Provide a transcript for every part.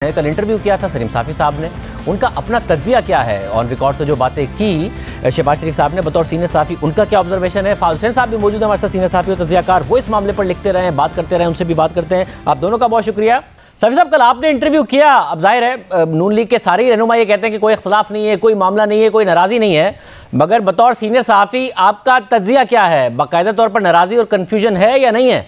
कल इंटरव्यू किया था सलीम साफ़ी साहब ने, उनका अपना तज्जिया क्या है, ऑन रिकॉर्ड तो जो बातें की शहबाज शरीफ साहब ने बतौर सीनियर साफ़ी, उनका क्या ऑब्जर्वेशन है। हुसैन साहब भी मौजूद है हमारे साथ, सीनियर साफ़ी और तज्जियाकार, वो इस मामले पर लिखते रहे, बात करते रहे, उनसे भी बात करते हैं। आप दोनों का बहुत शुक्रिया। साफ़ी साहब, कल आपने इंटरव्यू किया, अब जाहिर है नून लीग के सारे ही रहनुमा ये कहते हैं कि कोई इख्तलाफ नहीं है, कोई मामला नहीं है, कोई नाराज़ी नहीं है, मगर बतौर सीनियर साफ़ी आपका तज्जिया क्या है, बाकायदा तौर पर नाराज़ी और कन्फ्यूजन है या नहीं है?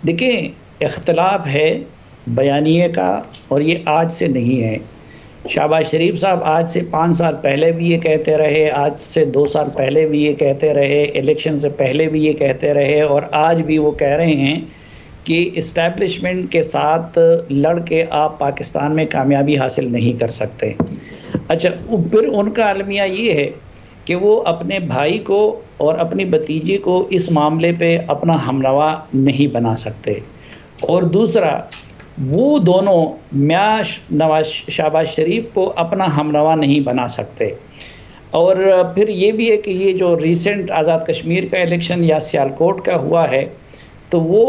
देखिए, इख्तलाफ है बयानिए का, और ये आज से नहीं है। शहबाज शरीफ साहब आज से 5 साल पहले भी ये कहते रहे, आज से 2 साल पहले भी ये कहते रहे, इलेक्शन से पहले भी ये कहते रहे, और आज भी वो कह रहे हैं कि इस्टेब्लिशमेंट के साथ लड़ के आप पाकिस्तान में कामयाबी हासिल नहीं कर सकते। अच्छा, फिर उनका अलमिया ये है कि वो अपने भाई को और अपनी भतीजे को इस मामले पे अपना हमनवा नहीं बना सकते, और दूसरा वो दोनों मियां नवाज शहबाज शरीफ को अपना हमनवा नहीं बना सकते। और फिर ये भी है कि ये जो रिसेंट आज़ाद कश्मीर का इलेक्शन या सियालकोट का हुआ है, तो वो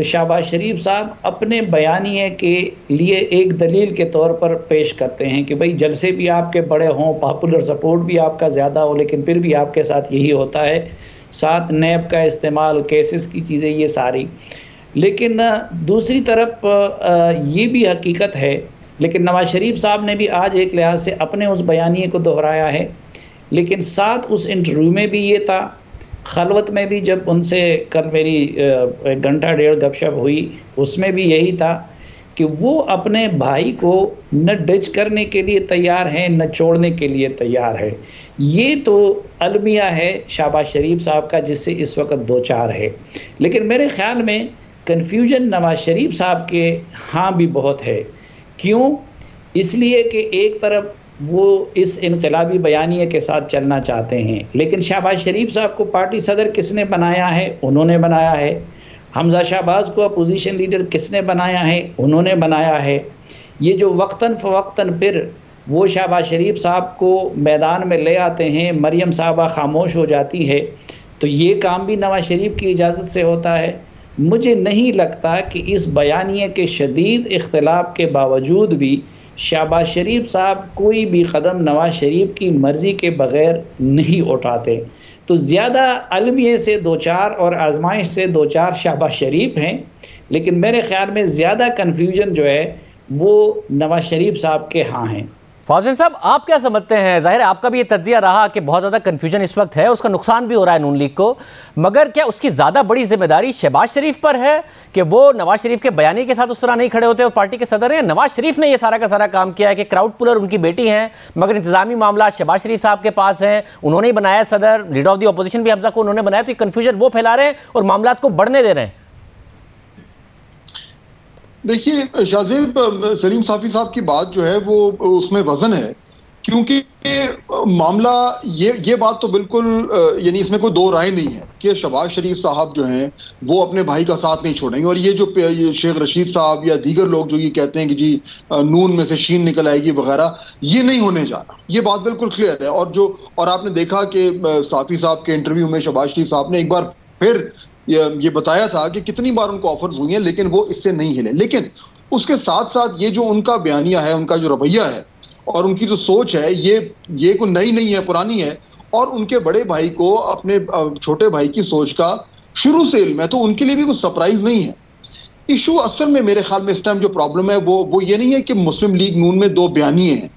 शहबाज शरीफ साहब अपने बयानिए के लिए एक दलील के तौर पर पेश करते हैं कि भाई जलसे भी आपके बड़े हों, पॉपुलर सपोर्ट भी आपका ज़्यादा हो, लेकिन फिर भी आपके साथ यही होता है, साथ नैब का इस्तेमाल, केसेस की चीज़ें, ये सारी। लेकिन दूसरी तरफ ये भी हकीकत है, लेकिन नवाज शरीफ साहब ने भी आज एक लिहाज से अपने उस बयानिए को दोहराया है, लेकिन साथ उस इंटरव्यू में भी ये था, खलवत में भी जब उनसे कल मेरी 1 घंटा 1.5 गपशप हुई, उसमें भी यही था कि वो अपने भाई को न डच करने के लिए तैयार हैं, न छोड़ने के लिए तैयार है। ये तो अलमिया है शहबाज शरीफ साहब का, जिससे इस वक्त दो चार है। लेकिन मेरे ख़्याल में कन्फ्यूजन नवाज शरीफ साहब के हाँ भी बहुत है। क्यों? इसलिए कि एक तरफ वो इस इनकलाबी बयानिए के साथ चलना चाहते हैं, लेकिन शहबाज शरीफ साहब को पार्टी सदर किसने बनाया है? उन्होंने बनाया है। हमजा शहबाज को अपोजिशन लीडर किसने बनाया है? उन्होंने बनाया है। ये जो वक्तन फ़वक्तन फिर वो शहबाज शरीफ साहब को मैदान में ले आते हैं, मरियम साहबा खामोश हो जाती है, तो ये काम भी नवाज शरीफ की इजाज़त से होता है। मुझे नहीं लगता कि इस बयानिए के शदीद इख्तलाफ के बावजूद भी शहबाज शरीफ साहब कोई भी कदम नवाज शरीफ की मर्ज़ी के बग़ैर नहीं उठाते। तो ज़्यादा अलमिये से 2-4 और आजमाइश से 2-4 शहबाज शरीफ हैं, लेकिन मेरे ख़्याल में ज़्यादा कन्फ्यूजन जो है वो नवाज शरीफ साहब के हाँ हैं। फौजन साहब, आप क्या समझते हैं? जाहिर है आपका भी ये तज्जिया रहा कि बहुत ज़्यादा कन्फ्यूजन इस वक्त है, उसका नुकसान भी हो रहा है नून लीग को, मगर क्या उसकी ज़्यादा बड़ी जिम्मेदारी शहबाज शरीफ पर है कि वो नवाज शरीफ के बयानी के साथ उस तरह नहीं खड़े होते और पार्टी के सदर हैं? नवाज शरीफ ने ये सारा का सारा काम किया है कि क्राउड पुलर उनकी बेटी हैं, मगर इंतजामी मामला शहबाज शरीफ साहब के पास हैं, उन्होंने ही बनाया सदर, लीडर ऑफ दी अपोजिशन भी हमजा को उन्होंने बनाया, तो ये कन्फ्यूजन वो फैला रहे हैं और मामला को बढ़ने दे रहे हैं। देखिए शाहजेब, सलीम साफ़ी साहब की बात जो है वो उसमें वजन है, क्योंकि मामला ये बात तो बिल्कुल यानी इसमें कोई दो राय नहीं है कि शहबाज शरीफ साहब जो हैं वो अपने भाई का साथ नहीं छोड़ेंगे। और ये जो शेख रशीद साहब या दीगर लोग जो ये कहते हैं कि जी नून में से शीन निकल आएगी वगैरह, ये नहीं होने जा रहा। ये बात बिल्कुल क्लियर है। और आपने देखा कि साफ़ी साहब के इंटरव्यू में शहबाज शरीफ साहब ने एक बार फिर ये बताया था कि कितनी बार उनको ऑफर्स हुई हैं, लेकिन वो इससे नहीं हिले। लेकिन उसके साथ साथ ये जो उनका बयानिया है, उनका जो रवैया है और उनकी जो सोच है, ये कोई नई नहीं है, पुरानी है। और उनके बड़े भाई को अपने छोटे भाई की सोच का शुरू से इल्म है, तो उनके लिए भी कोई सरप्राइज नहीं है। इशू असल में मेरे ख्याल में इस टाइम जो प्रॉब्लम है वो ये नहीं है कि मुस्लिम लीग नून में 2 बयानिए हैं।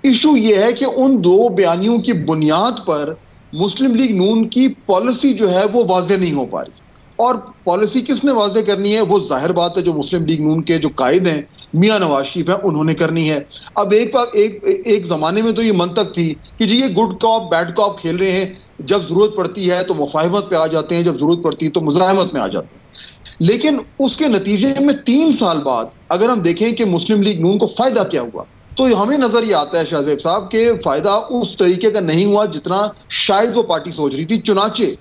इशू ये है कि उन 2 बयानियों की बुनियाद पर मुस्लिम लीग नून की पॉलिसी जो है वो वाज़ेह नहीं हो पा रही। और पॉलिसी किसने वाज़ेह करनी है? वो जाहिर बात है जो मुस्लिम लीग नून के जो कायद हैं, मियां नवाज शरीफ है, उन्होंने करनी है। अब एक जमाने में तो ये मंतक थी कि जी ये गुड कॉप बैड कॉप खेल रहे हैं, जब जरूरत पड़ती है तो मुफाहमत पे आ जाते हैं, जब जरूरत पड़ती है तो मुज़ाहमत में आ जाते हैं। लेकिन उसके नतीजे में 3 साल बाद अगर हम देखें कि मुस्लिम लीग नून को फायदा क्या हुआ, तो हमें नजर ये आता है शाहजेब साहब के फायदा उस तरीके का नहीं हुआ जितना शायद वो पार्टी सोच रही थी। चुनाचे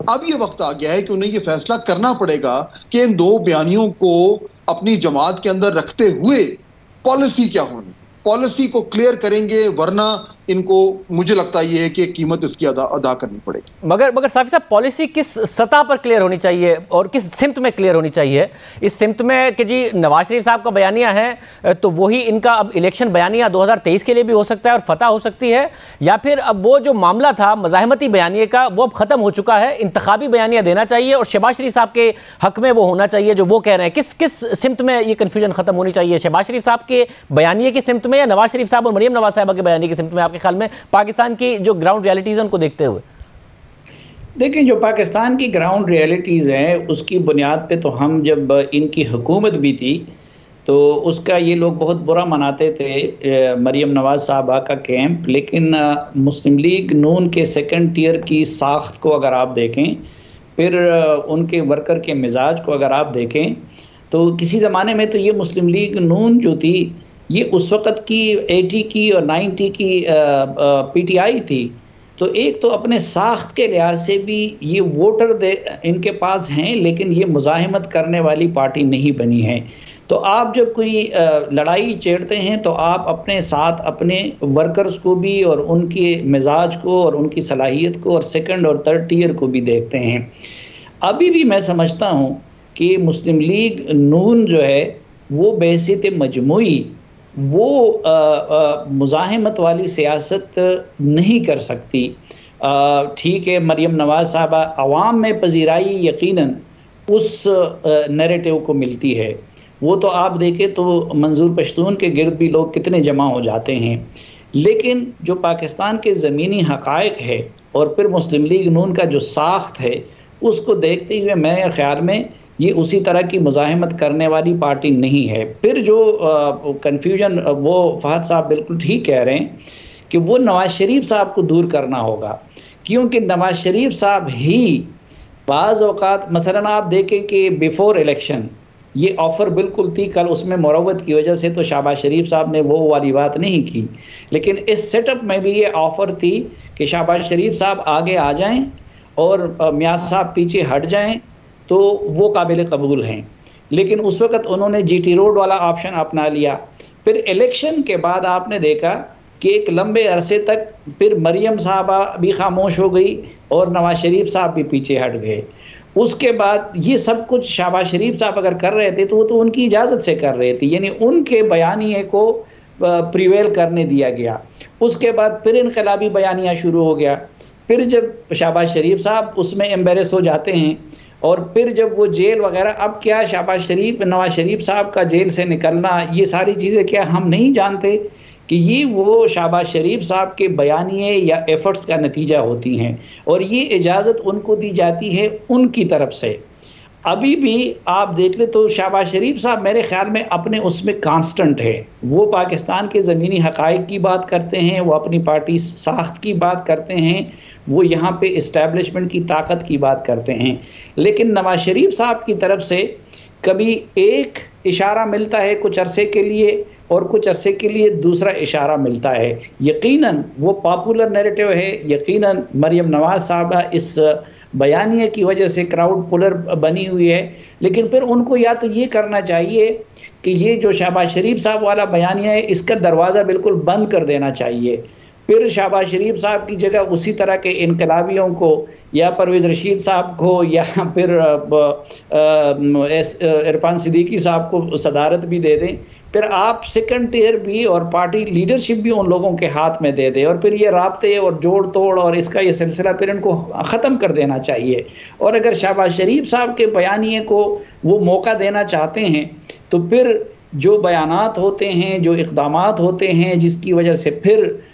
अब ये वक्त आ गया है कि उन्हें ये फैसला करना पड़ेगा कि इन 2 बयानियों को अपनी जमात के अंदर रखते हुए पॉलिसी क्या होनी। पॉलिसी को क्लियर करेंगे, वरना इनको मुझे लगता ये है कि कीमत इसकी अदा करनी पड़ेगी। मगर साफी साहब, पॉलिसी किस सतह पर क्लियर होनी चाहिए और किस सिमत में क्लियर होनी चाहिए? इस सिमत में कि जी नवाज शरीफ साहब का बयानिया है तो वही इनका अब इलेक्शन बयानिया 2023 के लिए भी हो सकता है और फतह हो सकती है, या फिर अब वो जो मामला था मज़ाहमती बयानिए का वो अब ख़त्म हो चुका है, इंतखाबी बयानिया देना चाहिए और शहबाज शरीफ साहब के हक में वो होना चाहिए जो वो कह रहे हैं? किस सिमत में ये कन्फ्यूजन ख़त्म होनी चाहिए, शहबाज शरीफ साहब के बयानिए की सिमत में या नवाज शरीफ साहब और मरियम नवाज साहबा के बयानिए की सिमत में, आपके ख्याल में, पाकिस्तान की जो ग्राउंड रियलिटीज़ है उनको देखते हुए? देखिए, जो पाकिस्तान की ग्राउंड रियलिटीज़ हैं उसकी बुनियाद पे तो हम जब इनकी हुकूमत भी थी तो उसका ये लोग बहुत बुरा मनाते थे मरियम नवाज साहबा का कैंप, लेकिन मुस्लिम लीग नून के सेकंड टियर की साख्त को अगर आप देखें, फिर उनके वर्कर के मिजाज को अगर आप देखें, तो किसी ज़माने में तो ये मुस्लिम लीग नून जो थी ये उस वक़्त की 80 की और 90 की PTI थी। तो एक तो अपने साख्त के लिहाज से भी ये वोटर इनके पास हैं, लेकिन ये मुज़ाहिमत करने वाली पार्टी नहीं बनी है। तो आप जब कोई लड़ाई छेड़ते हैं तो आप अपने साथ अपने वर्कर्स को भी और उनके मिजाज को और उनकी सलाहियत को और सेकंड और थर्ड टियर को भी देखते हैं। अभी भी मैं समझता हूँ कि मुस्लिम लीग नून जो है वो बहसीत मजमूई वो मुज़ाहिमत वाली सियासत नहीं कर सकती। ठीक है, मरियम नवाज साहबा अवाम में पजीराई यकीनन उस नैरेटिव को मिलती है, वो तो आप देखें तो मंजूर पश्तून के गिर्द भी लोग कितने जमा हो जाते हैं, लेकिन जो पाकिस्तान के ज़मीनी हक़ाइक़ है और फिर मुस्लिम लीग नून का जो साख्त है उसको देखते हुए मेरे ख़्याल में ये उसी तरह की मुज़ाहिमत करने वाली पार्टी नहीं है। फिर जो कन्फ्यूजन, वो फ़हद साहब बिल्कुल ठीक कह रहे हैं कि वो नवाज़ शरीफ साहब को दूर करना होगा, क्योंकि नवाज़ शरीफ साहब ही बाज़ औक़ात, मसलन आप देखें कि बिफ़ोर इलेक्शन ये ऑफ़र बिल्कुल थी, कल उसमें मुरव्वत की वजह से तो शहबाज शरीफ साहब ने वो वाली बात नहीं की, लेकिन इस सेटअप में भी ये ऑफ़र थी कि शहबाज शरीफ साहब आगे आ जाएं और मियां साहब पीछे हट जाएं तो वो काबिल कबूल हैं। लेकिन उस वक़्त उन्होंने GT रोड वाला ऑप्शन अपना लिया। फिर इलेक्शन के बाद आपने देखा कि एक लंबे अरसे तक फिर मरियम साहबा भी खामोश हो गई और नवाज शरीफ साहब भी पीछे हट गए। उसके बाद ये सब कुछ शहबाज शरीफ साहब अगर कर रहे थे तो वो तो उनकी इजाज़त से कर रहे थे, यानी उनके बयानिए को प्रिवेल करने दिया गया। उसके बाद फिर इनकलाबी बयानिया शुरू हो गया। फिर जब शहबाज शरीफ साहब उसमें एम्बेरस हो जाते हैं और फिर जब वो जेल वगैरह, अब क्या नवाज शरीफ साहब का जेल से निकलना, ये सारी चीज़ें क्या हम नहीं जानते कि ये वो शहबाज शरीफ साहब के बयानिए या एफ़र्ट्स का नतीजा होती हैं और ये इजाज़त उनको दी जाती है उनकी तरफ से। अभी भी आप देख ले तो शहबाज शरीफ साहब मेरे ख्याल में अपने उसमें कांस्टेंट है, वो पाकिस्तान के ज़मीनी हक़ाइक़ की बात करते हैं, वो अपनी पार्टी साख्त की बात करते हैं, वो यहाँ पे इस्टेब्लिशमेंट की ताकत की बात करते हैं। लेकिन नवाज शरीफ साहब की तरफ से कभी एक इशारा मिलता है कुछ अरसे के लिए और कुछ अरसे के लिए दूसरा इशारा मिलता है। यकीनन वो पॉपुलर नैरेटिव है, यकीनन मरियम नवाज साहबा इस बयानिए की वजह से क्राउड पुलर बनी हुई है, लेकिन फिर उनको या तो ये करना चाहिए कि ये जो शहबाज शरीफ साहब वाला बयानिया है इसका दरवाज़ा बिल्कुल बंद कर देना चाहिए। फिर शहबाज शरीफ साहब की जगह उसी तरह के इनकलाबियों को या परवेज़ रशीद साहब को या फिर इरफान सिद्दीकी साहब को सदारत भी दे दें। फिर आप सेकंड टियर भी और पार्टी लीडरशिप भी उन लोगों के हाथ में दे दें और फिर ये राब्ते और जोड़ तोड़ और इसका ये सिलसिला फिर इनको ख़त्म कर देना चाहिए। और अगर शहबाज शरीफ साहब के बयानिए को वो मौका देना चाहते हैं तो फिर जो बयानात होते हैं, जो इक़दामात होते हैं, जिसकी वजह से फिर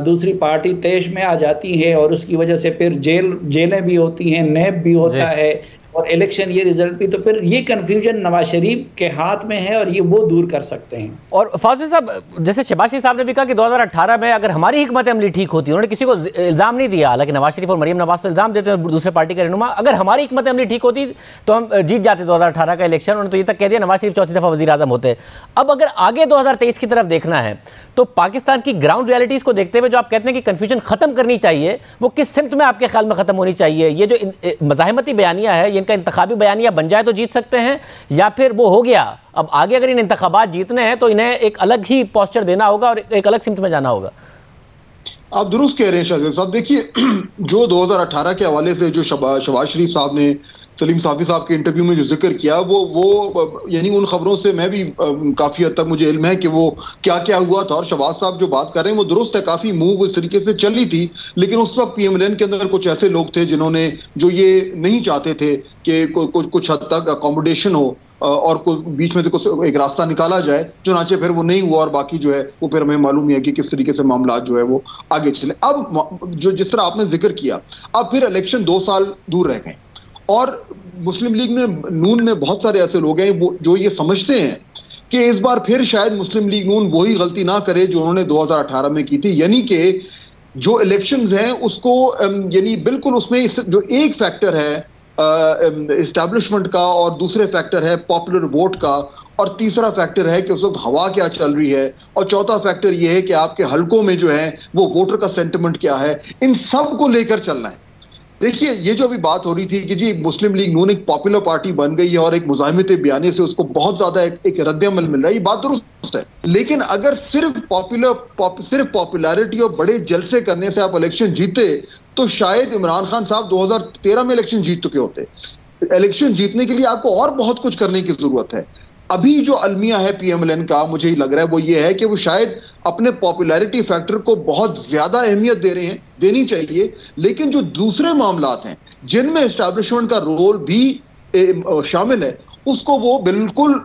दूसरी पार्टी तेश में आ जाती है और उसकी वजह से फिर जेलें भी होती हैं, नैब भी होता है और इलेक्शन ये रिजल्ट भी, तो फिर ये कन्फ्यूजन नवाज शरीफ के हाथ में है और ये वो दूर कर सकते हैं। और फाउजी साहब, जैसे शहबाज शरीफ साहब ने भी कहा कि 2018 में अगर हमारी हिकमत अमली ठीक होती, उन्होंने किसी को इल्ज़ाम नहीं दिया, हालांकि नवाज शरीफ और मरियम नवाज से इल्ज़ाम देते हैं दूसरे पार्टी के रहनुमा, अगर हमारी हिकमत अमली ठीक होती तो हम जीत जाते 2018 का इलेक्शन। उन्होंने तो ये तक कह दिया नवाज शरीफ चौथी दफ़ा वज़ीर आज़म होते। अब अगर आगे 2023 की तरफ देखना है तो पाकिस्तान की ग्राउंड रियलिटीज़ को देखते हुए जो आप कहते हैं कि कन्फ्यूजन ख़त्म करनी चाहिए, वो किस सिमत में आपके ख्याल में ख़त्म होनी चाहिए? ये जो मज़ाहिमती बयानिया है, इनका इंतखाबी बयानिया बन जाए तो जीत सकते हैं, या फिर वो हो गया, अब आगे अगर इन इंतखाबात जीतने हैं तो इन्हें एक अलग ही पोस्चर देना होगा और एक अलग सिमत में जाना होगा? आप दुरुस्त कह रहे हैं शाहजेब साहब। देखिए, जो 2018 के हवाले से जो शहबाज शरीफ साहब ने सलीम साफी साहब के इंटरव्यू में जो जिक्र किया, वो यानी उन खबरों से मैं भी काफी हद तक मुझे इल्म है कि वो क्या क्या हुआ था। और शहबाज साहब जो बात कर रहे हैं वो दुरुस्त है, काफी मूव इस तरीके से चली थी, लेकिन उस वक्त पीएमएलएन के अंदर कुछ ऐसे लोग थे जिन्होंने जो ये नहीं चाहते थे कि कुछ हद तक अकोमोडेशन हो और बीच में से कुछ एक रास्ता निकाला जाए, चुनाचे फिर वो नहीं हुआ और बाकी जो है वो फिर हमें मालूम है कि किस तरीके से मामला जो है वो आगे चले। अब जो जिस तरह आपने जिक्र किया, अब फिर इलेक्शन 2 साल दूर रह गए और मुस्लिम लीग में, नून में बहुत सारे ऐसे लोग हैं वो जो ये समझते हैं कि इस बार फिर शायद मुस्लिम लीग नून वही गलती ना करे जो उन्होंने 2018 में की थी, यानी कि जो इलेक्शंस हैं उसको यानी बिल्कुल उसमें जो एक फैक्टर है एस्टैब्लिशमेंट का और दूसरे फैक्टर है पॉपुलर वोट का और तीसरा फैक्टर है कि उस वक्त हवा क्या चल रही है और चौथा फैक्टर ये है कि आपके हलकों में जो है वो वोटर का सेंटिमेंट क्या है, इन सब को लेकर चलना है। देखिए, ये जो अभी बात हो रही थी कि जी मुस्लिम लीग नून एक पॉपुलर पार्टी बन गई है और एक मुजाहिमत बयानी से उसको बहुत ज्यादा एक रद्द-ए-अमल मिल रहा है, ये बात दुरुस्त है, लेकिन अगर सिर्फ पॉपुलैरिटी और बड़े जलसे करने से आप इलेक्शन जीते तो शायद इमरान खान साहब 2013 में इलेक्शन जीत चुके होते। इलेक्शन जीतने के लिए आपको और बहुत कुछ करने की जरूरत है। अभी जो अलमिया है पीएमएलएन का, मुझे लग रहा है वो ये है कि वो शायद अपने पॉपुलैरिटी फैक्टर को बहुत ज्यादा अहमियत दे रहे हैं, देनी चाहिए, लेकिन जो दूसरे मामलात हैं जिनमें एस्टैब्लिशमेंट का रोल भी शामिल है उसको वो बिल्कुल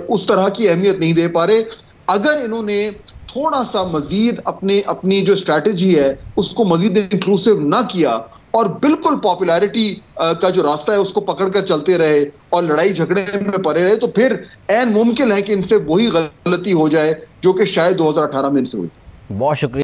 उस तरह की अहमियत नहीं दे पा रहे। अगर इन्होंने थोड़ा सा मजीद अपनी जो स्ट्रैटेजी है उसको मजीद इंक्लूसिव ना किया और बिल्कुल पॉपुलैरिटी का जो रास्ता है उसको पकड़कर चलते रहे और लड़ाई झगड़े में पड़े रहे, तो फिर ऐन मुमकिन है कि इनसे वही गलती हो जाए जो कि शायद 2018 में इनसे हुई। बहुत शुक्रिया।